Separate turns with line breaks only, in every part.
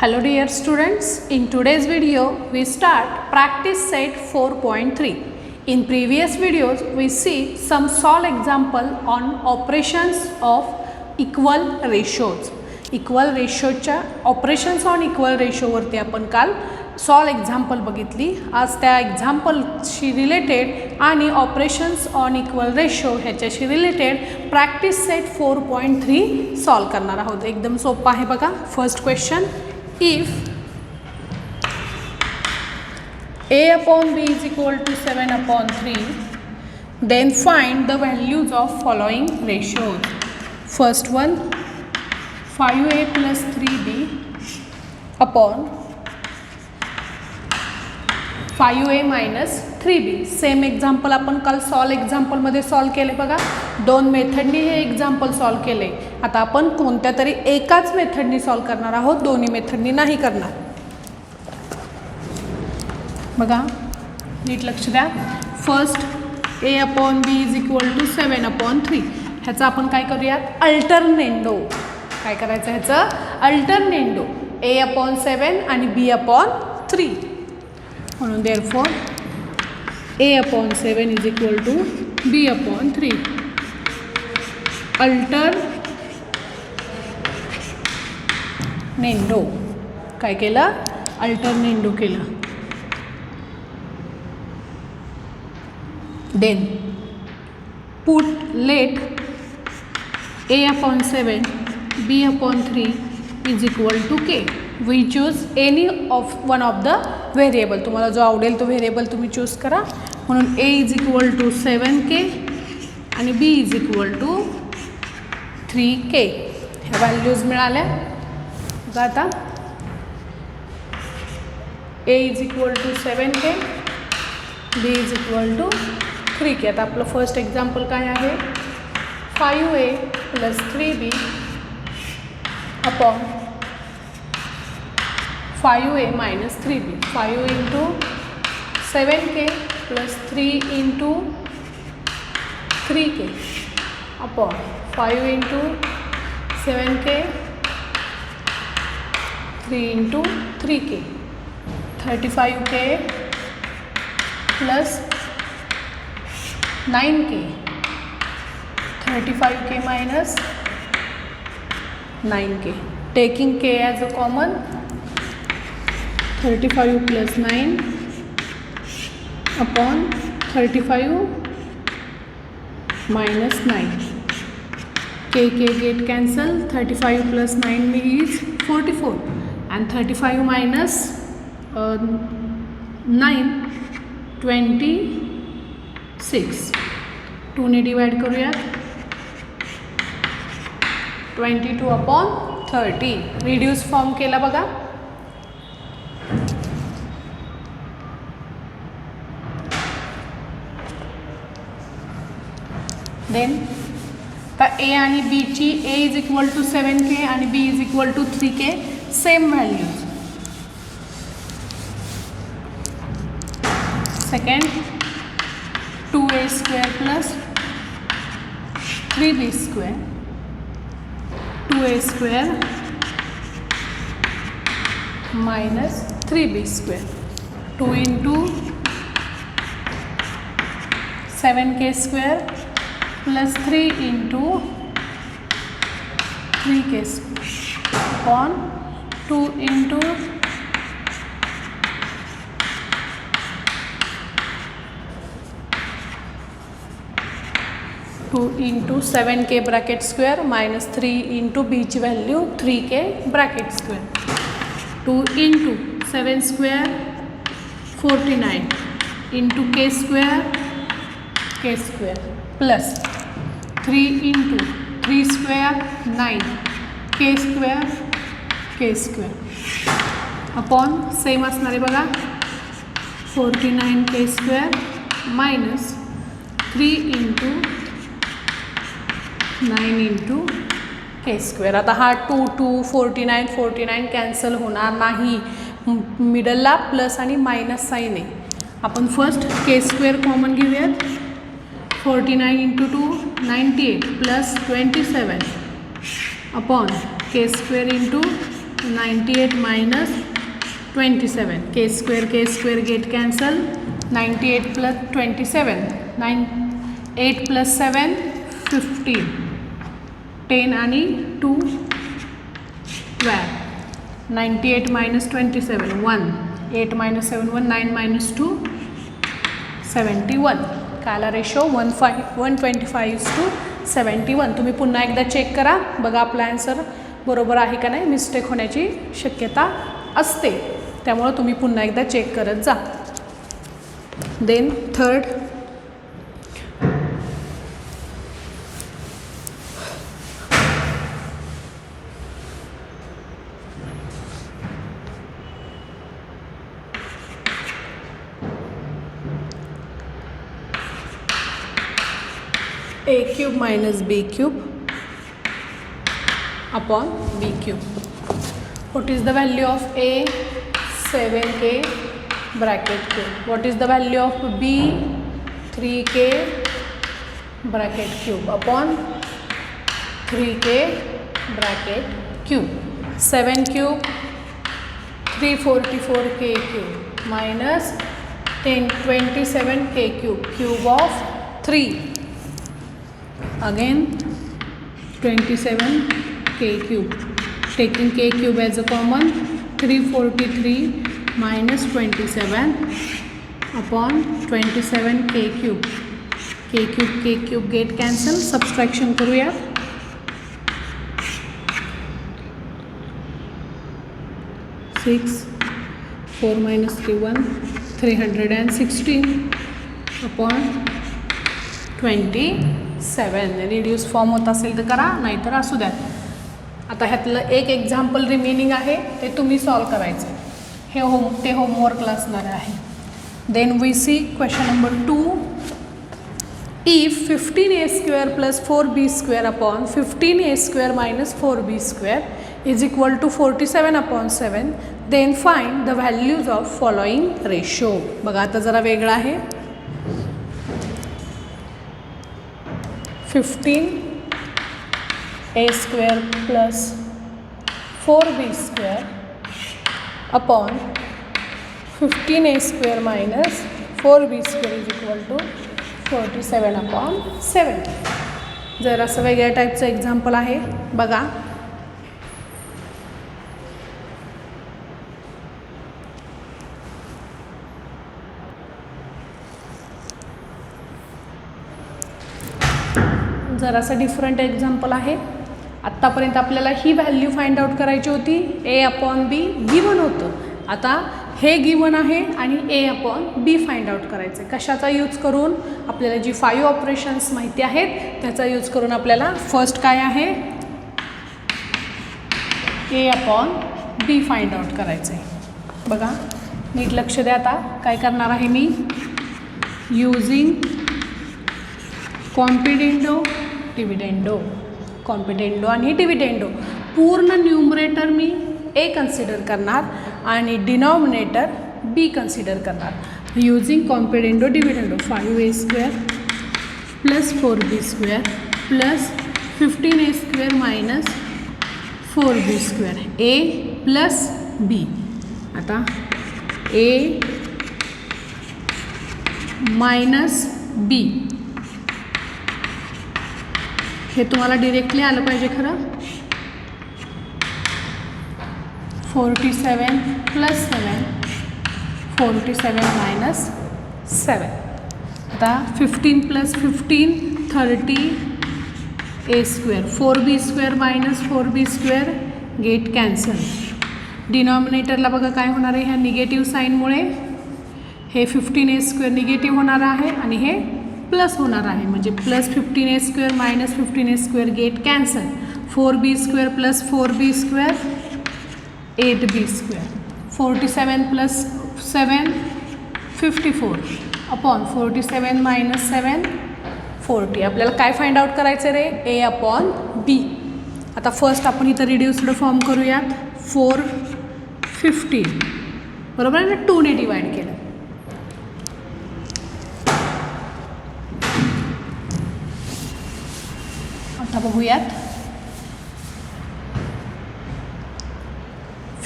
Hello dear students, in today's video we start practice set 4.3. In previous videos we see some solve example on operations of equal ratios. Equal ratioच्या operations on equal ratio वरती आपण काल solve example बघितली. आज त्या एक्झाम्पलशी related आणि operations on equal ratio ह्याच्याशी related practice set 4.3 solve करणार आहोत. एकदम सोपं आहे बघा. First question, if a upon b is equal to 7 upon 3, then find the values of following ratios. First one, 5a plus 3b upon 5a minus 3b. Same example आपण काल solve एक्झाम्पलमध्ये solve केले बघा. दोन मेथडनी हे एक्झाम्पल सॉल्व केले. आता आपण कोणत्या तरी एकाच मेथडनी सॉल्व करणार आहोत, दोन्ही मेथडनी नाही करणार. बघा नीट लक्ष द्या. First a upon b is equal to 7 upon 3. ह्याचं आपण काय करूयात, अल्टरनेंडो. काय करायचं ह्याचं अल्टरनेंडो. a अपॉन 7 आणि b अपॉन 3. म्हणून therefore a upon 7 is equal to b upon 3. Alternendo. काय केलं, अल्टरनेंडो केलं. Then put let a upon 7 b upon 3 is equal to k. We choose any of one of the variable. तुम्हाला जो आवडेल तो variable तुम्ही choose करा. म्हणून a is equal to 7k आणि b is equal to 3k. ह्या values मिळाल्या. बघा आता a is equal to 7k, b is equal to 3k. आता आपलं फर्स्ट एक्झाम्पल काय आहे, 5a plus 3b upon 5a minus 3b. 5 into 7k plus 3 into 3k upon 5 into 7k 3 into 3k. 35k plus 9k. 35k minus 9k. Taking k as a common, 35 plus 9 upon 35 minus 9. K get cancel. 35 plus 9 is 44 and 35 minus 9 26. 2 ने divide करूया. 22 upon 30. Reduce form केला बघा. Then तर a आणि b ची a is equal to 7k आणि b is equal to 3k same values. Second, 2a square plus 3b square. 2a square minus 3b square. 2 into 7k square plus 3 into 3k upon 2 into 2 into 7k bracket square minus 3 into b ची value 3k bracket square. 2 into 7 square 49 into k square plus 3 into 3 square 9 k square upon same असणारे बघा 49 k square minus 3 into 9 into k square. आता हा 2 49 cancel होणार नाही. मिडलला plus आणि minus sine आहे. आपण फर्स्ट k स्क्वेअर कॉमन घेऊयात. 49 into 2 98 plus 27 upon k square into 98 minus 27. K square get cancel. 98 plus 27. 8 plus 7 15. 10 आणि 2 12. 98 minus 27 1. 8 minus 7 1. 9 minus 2 71. काला रेशो 125:71. तुम्ही पुन्हा एकदा चेक करा, बघा आपला आन्सर बरोबर आहे का नाही. मिस्टेक होण्याची शक्यता असते, त्यामुळे तुम्ही पुन्हा एकदा चेक करत जा. Then third, a cube minus b cube upon b cube. What is the value of a? 7k bracket cube. What is the value of b? 3k bracket cube upon 3k bracket cube. 7 cube 344k cube minus 1027k cube. Cube of 3. Again 27k cube. Taking k cube as a common, 343 minus 27 upon 27k cube. K cube get cancel. Subtraction करूया. 6 4 minus 3 1 316 upon 27. Reduce form होत असेल तर करा, नाहीतर असू द्या. आता ह्यातलं एक एक्झाम्पल रिमेनिंग आहे, ते तुम्ही सॉल्व करायचं. हे होमवर्कला असणार आहे. Then we see question number 2. If 15a² plus 4b² upon 15a² minus 4b² is equal to 47/7, then find the values of following ratio. बघा आता जरा वेगळा आहे. 15a² plus 4b² upon 15a² minus 4b² is equal to 47/7. जर असं वेगळ्या टाईपचं example आहे, बघा. जरासं डिफरंट एक्झाम्पल आहे. आत्तापर्यंत आपल्याला ही व्हॅल्यू फाइंड आउट करायची होती. a/b गिवन होतं. आता हे गिवन आहे आणि a/b फाइंड आउट करायचं. कशाचा यूज करून? आपल्याला जी 5 ऑपरेशन्स माहिती आहेत त्याचा यूज करून आपल्याला फर्स्ट काय आहे, a/b फाइंड आउट करायचं आहे. बघा नीट लक्ष द्या. आता काय करणार आहे मी, यूजिंग कॉम्पिडेंडो आणि डिव्हिडेंडो. पूर्ण न्यूमरेटर मी a कन्सिडर करणार आणि डिनॉमिनेटर b कन्सिडर करणार. Using componendo dividendo, 5a² plus 4b² plus 15a² minus 4b², a plus b. आता a मायनस b हे तुम्हाला डिरेक्टली आलं पाहिजे खरं. 47 प्लस 7 47 मायनस 7. आता 15 plus 15 30a². 4b² minus 4b² get cancel. डिनॉमिनेटरला बघा काय होणार आहे, ह्या निगेटिव्ह साईनमुळे हे 15a² निगेटिव्ह होणार आहे आणि हे प्लस होणार आहे. म्हणजे plus 15a² minus 15a² get cancel. 4b² plus 4b² 8b². 47 plus 7 54 upon 47 minus 7 40. आपल्याला काय फाइंड आउट करायचं रे, a/b. आता फर्स्ट आपण इथं रिड्यूस्ड फॉर्म करूयात. 450 बरोबर आहे ना, 2 ने डिवाइड केलं. आता बघूयात.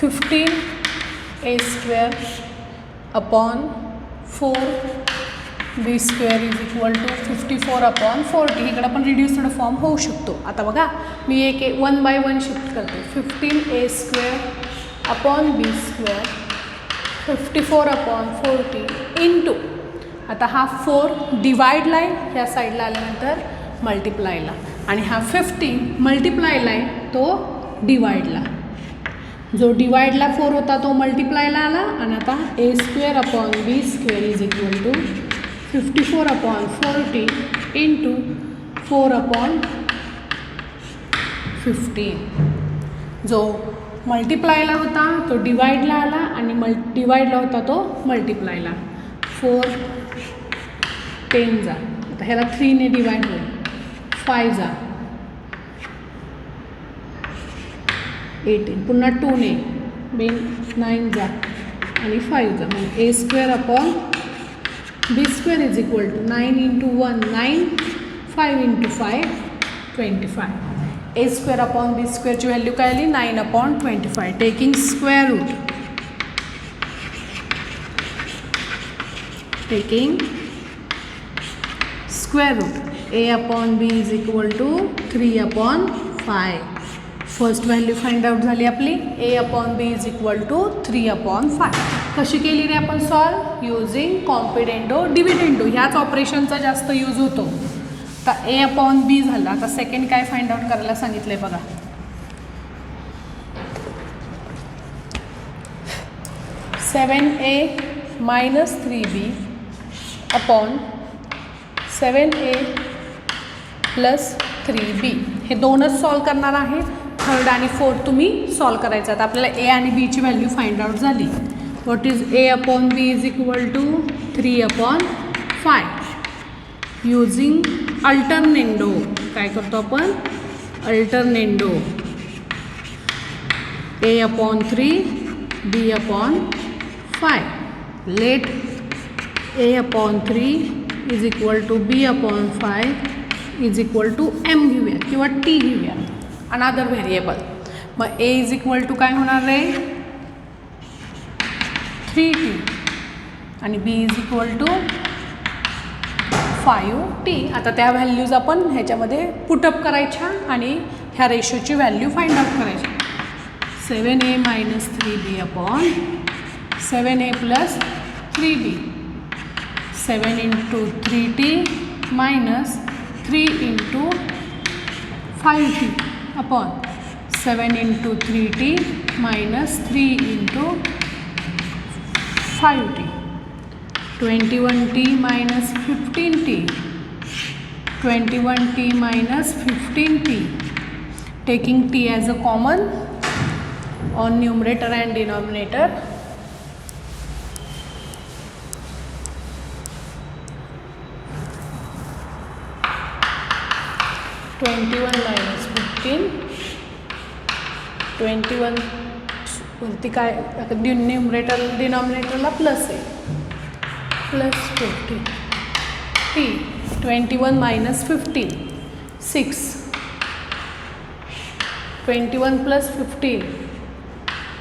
15a² upon 4b² is equal to 54/40. इकडं पण रिड्यूस्ड फॉर्म होऊ शकतो. आता बघा मी एक 1 बाय 1 शिफ्ट करते. 15a² अपॉन b² 54/40 इंटू, आता हा 4 डिवाइडला आहे ह्या साईडला आल्यानंतर मल्टिप्लायला, आणि हा 15 मल्टिप्लायला आहे तो डिवाइडला. जो डिवाइडला 4 होता तो मल्टिप्लायला आला, आणि आता a² upon b² is equal to 54/40 into 4/15. जो मल्टिप्लायला होता तो डिवाइडला आला, आणि डिवाइडला होता तो मल्टिप्लायला. 4 10 जा, आता ह्याला 3 ने डिवाइड होईल. 5 जा 18, पुन्हा 2 ने 9 जा आणि 5 जा. मग a² upon b² is equal to 9 into 1 9, 5 into 5 25. a² upon b² ची व्हॅल्यू काय आली 9/25. Taking square root, taking square root a upon b is equal to 3/5. First value find out झाली आपली. a upon b is equal to 3/5. कशी केली रे आपण solve? Using कॉम्पिडेंडो डिव्हिडेंडो. ह्याच ऑपरेशनचा जास्त यूज होतो. तर a अपॉन b झाला. आता सेकंड काय फाइंड आउट करायला सांगितलं बघा. (7a - 3b) upon 7a + 3b. हे दोनच सॉल्व करणार आहे. थर्ड आणि फोर्थ तुम्ही सॉल्व करायचं. आता आपल्याला a आणि b ची व्हॅल्यू फाइंड आउट झाली. What is a upon b is equal to 3/5. Using alternendo काय करतो आपण? Alternendo. a upon 3 b upon 5. Let a upon 3 is equal to b upon 5 is equal to m घेऊया किंवा t घेऊया, अनादर variable. मग a is equal to काय होणार रे? 3t आणि b is equal to 5t. आता त्या व्हॅल्यूज आपण ह्याच्यामध्ये पुटअप करायच्या आणि ह्या रेशोची व्हॅल्यू फाइंड आउट करायची. 7a - 3b upon 7a + 3b. 7 into 3t minus 3 into 5t upon 7 into 3t minus 3 into 5t. 21t minus 15t. 21t minus 15t. Taking t as a common on numerator and denominator. 21 minus 15. 21 वरती काय numerator डिनॉमिनेटरला plus आहे, plus 50 t. 21 minus 15 6. 21 plus 15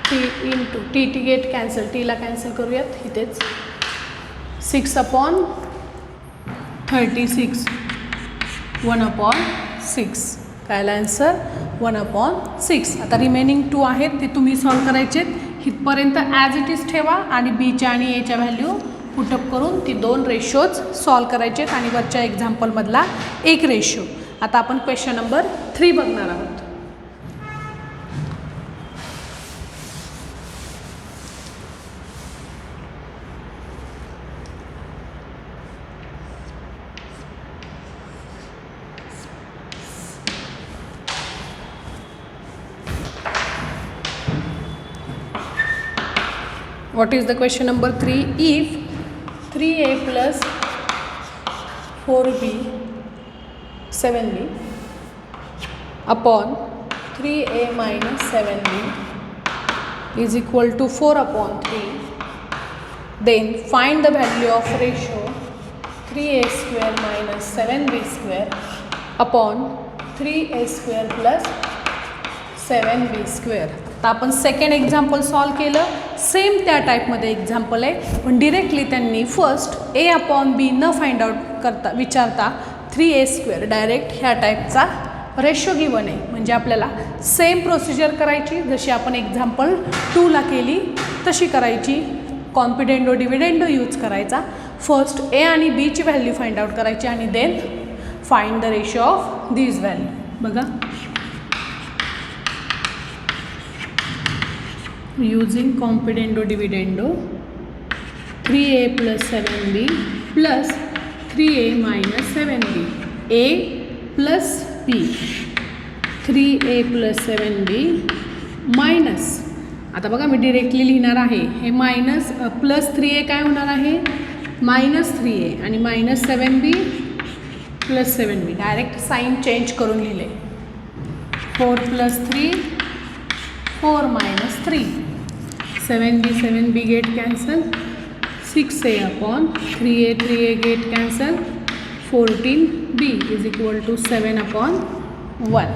t into t get cancel, टीला cancel करूयात इथेच. 6/36 1/6. कायला answer 1/6. आता remaining 2 आहेत ते तुम्ही सॉल्व करायचेत. इथपर्यंत ॲज इट इज ठेवा आणि बीच्या आणि एच्या व्हॅल्यू पुटअप करून ती 2 रेशोज सॉल्व करायचेत आणि वरच्या एक्झाम्पलमधला एक रेशो. आता आपण क्वेश्चन नंबर 3 बघणार आहोत. What is the question number 3? If 3a plus 4b 7b upon 3a minus 7b is equal to 4/3, then find the value of ratio 3a² minus 7b² upon 3a² plus 7b². आता आपण second example solve केलं, same त्या टाईपमध्ये example आहे, पण directly त्यांनी first A upon बी न find out करता विचारता 3a² डायरेक्ट ह्या टाईपचा रेशो गिवन आहे. म्हणजे आपल्याला सेम प्रोसिजर करायची, जशी आपण एक्झाम्पल 2ला केली तशी करायची. कॉम्पिडेंडो डिव्हिडेंडो यूज करायचा. फर्स्ट ए आणि बीची व्हॅल्यू फाइंड आउट करायची आणि then find the ratio of these value. बघा, using compidendo dividendo 3a plus 7b plus 3a minus 7b, a plus b, 3a plus 7b minus, आता बघा मी डिरेक्टली लिहिणार आहे, हे मायनस प्लस 3a काय होणार आहे, मायनस 3a आणि minus 7b plus 7b. Direct sign change करून लिहिले. 4 plus 3 4 minus 3, 7b get cancel, 6a upon 3a get cancel, 14b is equal to 7 upon 1.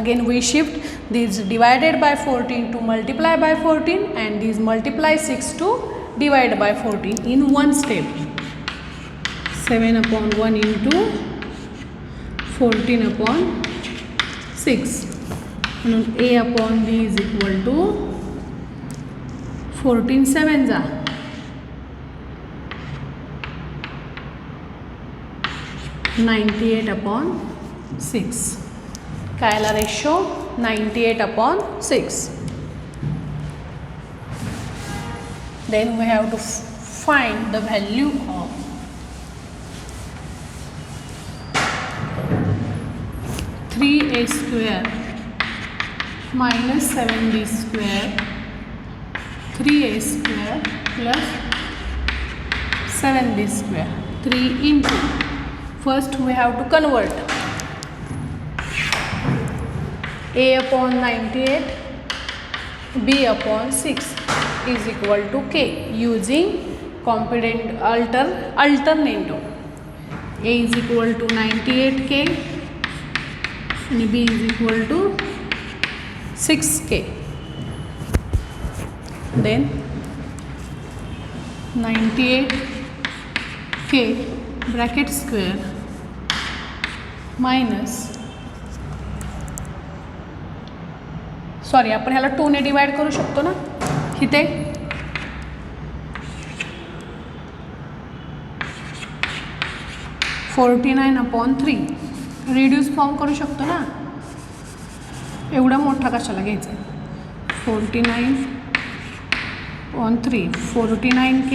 Again we shift these divided by 14 to multiply by 14 and these multiply 6 to divide by 14 in one step. 7 upon 1 into 14 upon 6. म्हणून a upon b is equal to 14 7 98 upon 6. काय आला ratio, 98 upon 6. Then we have to find the value of (3a² minus 7b² 3a² plus 7b². 3 into, first we have to convert a upon 98 b upon 6 is equal to k using alternative. A is equal to 98k and b is equal to 6k. Then 98k bracket square minus, sorry आपण ह्याला 2 ने divide करू शकतो ना, इथे 49 upon 3 reduce form करू शकतो ना, एवढा मोठा कशाला घ्यायचा आहे. 49 on 3 49k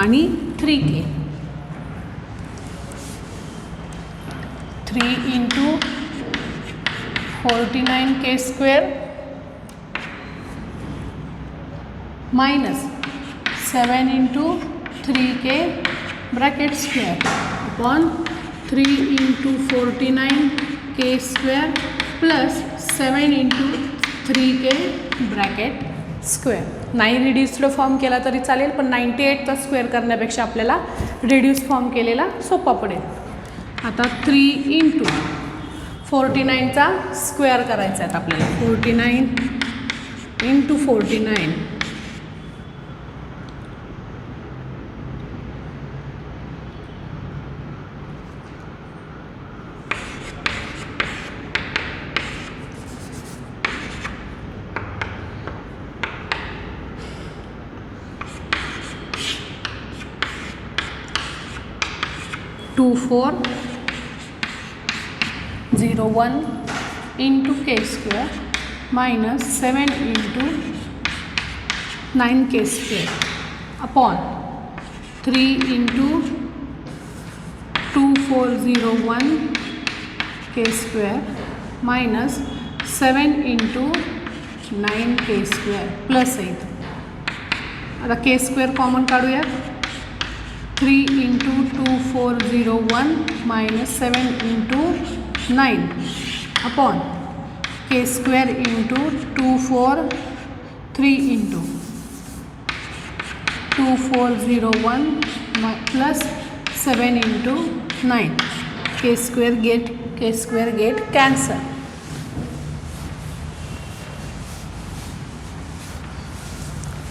आणि 3k. 3 into 49k² minus 7 into 3k bracket square upon 3 into 49k² plus 7 into 3k bracket square. नाही रिड्यूस्ड फॉर्म केला तरी चालेल, पण 98चा स्क्वेअर करण्यापेक्षा आपल्याला रिड्यूस फॉर्म केलेला सोपा पडेल. आता 3 into 49चा स्क्वेअर करायचा आहे आपल्याला. 49 into 49 2401 into k² minus 7 into 9k² upon 3 into 2401 k² minus 7 into 9k² plus 8. आता k² कॉमन काढूयात. 3 into 2401 minus 7 into 9 upon k² into 3 into 2401 plus 7 into 9. k² get cancel.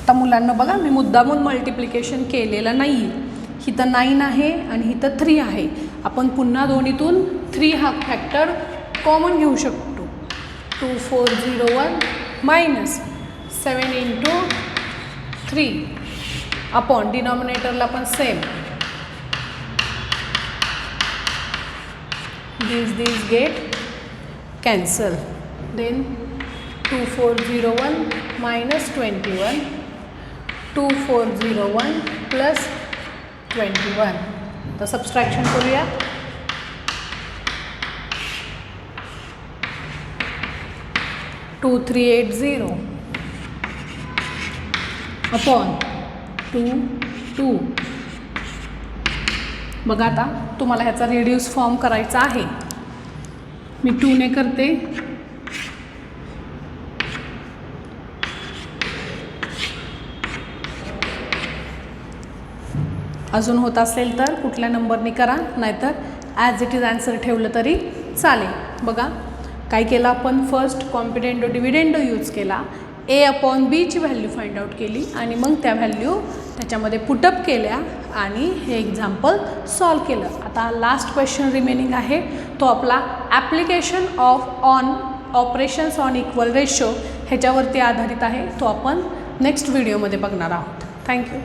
आता मुलांना बघा, मी मुद्दामून मल्टिप्लिकेशन केलेलं नाही आहे. इथं 9 आहे आणि इथं 3 आहे. आपण पुन्हा दोन्हीतून 3 हा फॅक्टर कॉमन घेऊ शकतो. 2401 मायनस 7 इंटू 3 अपॉन डिनॉमिनेटरला पण same. these get cancel. Then 2401 minus 21, 2401 plus 21. तर सबस्ट्रॅक्शन करूया. टू 2380 अपॉन 2 बघा, आता तुम्हाला ह्याचा रिड्यूस फॉर्म करायचा आहे. मी 2 ने करते. अजून होत असेल तर कुठल्या नंबरने करा, नाहीतर ॲज इट इज आन्सर ठेवलं तरी चालेल. बघा काय केलं आपण, फर्स्ट कॉम्पिटेंडो डिव्हिडेंडो यूज केला, ए अपॉन बीची व्हॅल्यू फाइंड आउट केली आणि मग त्या व्हॅल्यू त्याच्यामध्ये पुटअप केल्या आणि हे एक्झाम्पल सॉल्व केलं. आता लास्ट क्वेश्चन रिमेनिंग आहे, तो आपला application on operations on equal ratio ह्याच्यावरती आधारित आहे. तो आपण नेक्स्ट व्हिडिओमध्ये बघणार आहोत. थँक्यू.